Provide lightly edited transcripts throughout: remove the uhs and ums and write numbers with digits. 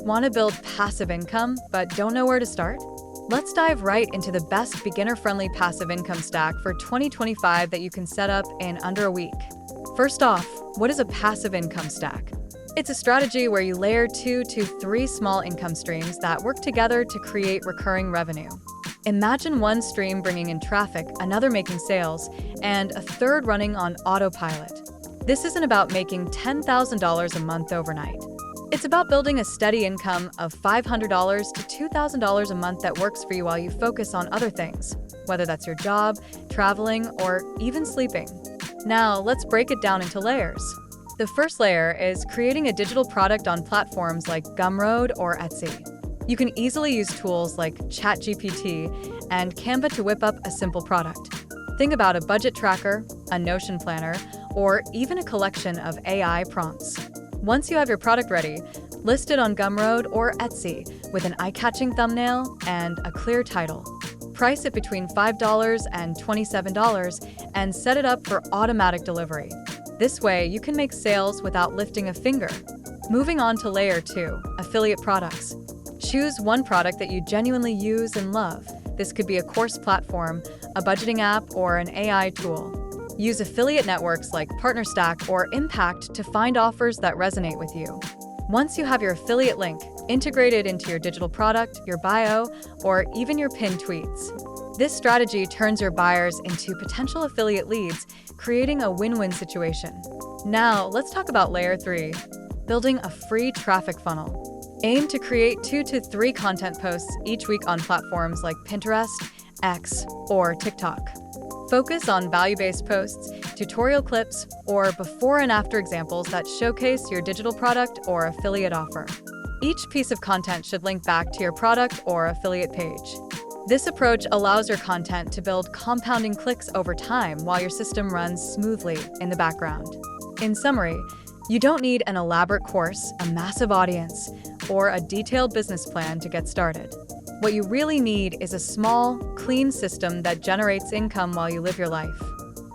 Want to build passive income but don't know where to start? Let's dive right into the best beginner-friendly passive income stack for 2025 that you can set up in under a week. First off, what is a passive income stack? It's a strategy where you layer 2 to 3 small income streams that work together to create recurring revenue. Imagine one stream bringing in traffic, another making sales, and a third running on autopilot. This isn't about making $10,000 a month overnight. It's about building a steady income of $500 to $2,000 a month that works for you while you focus on other things, whether that's your job, traveling, or even sleeping. Now, let's break it down into layers. The first layer is creating a digital product on platforms like Gumroad or Etsy. You can easily use tools like ChatGPT and Canva to whip up a simple product. Think about a budget tracker, a Notion planner, or even a collection of AI prompts. Once you have your product ready, list it on Gumroad or Etsy with an eye-catching thumbnail and a clear title. Price it between $5 and $27 and set it up for automatic delivery. This way, you can make sales without lifting a finger. Moving on to layer 2, affiliate products. Choose one product that you genuinely use and love. This could be a course platform, a budgeting app, or an AI tool. Use affiliate networks like PartnerStack or Impact to find offers that resonate with you. Once you have your affiliate link, integrate it into your digital product, your bio, or even your pinned tweets. This strategy turns your buyers into potential affiliate leads, creating a win-win situation. Now, let's talk about layer 3, building a free traffic funnel. Aim to create 2 to 3 content posts each week on platforms like Pinterest, X, or TikTok. Focus on value-based posts, tutorial clips, or before and after examples that showcase your digital product or affiliate offer. Each piece of content should link back to your product or affiliate page. This approach allows your content to build compounding clicks over time while your system runs smoothly in the background. In summary, you don't need an elaborate course, a massive audience, or a detailed business plan to get started. What you really need is a small, clean system that generates income while you live your life.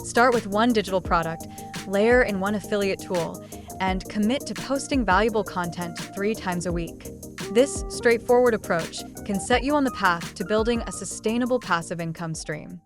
Start with one digital product, layer in one affiliate tool, and commit to posting valuable content 3 times a week. This straightforward approach can set you on the path to building a sustainable passive income stream.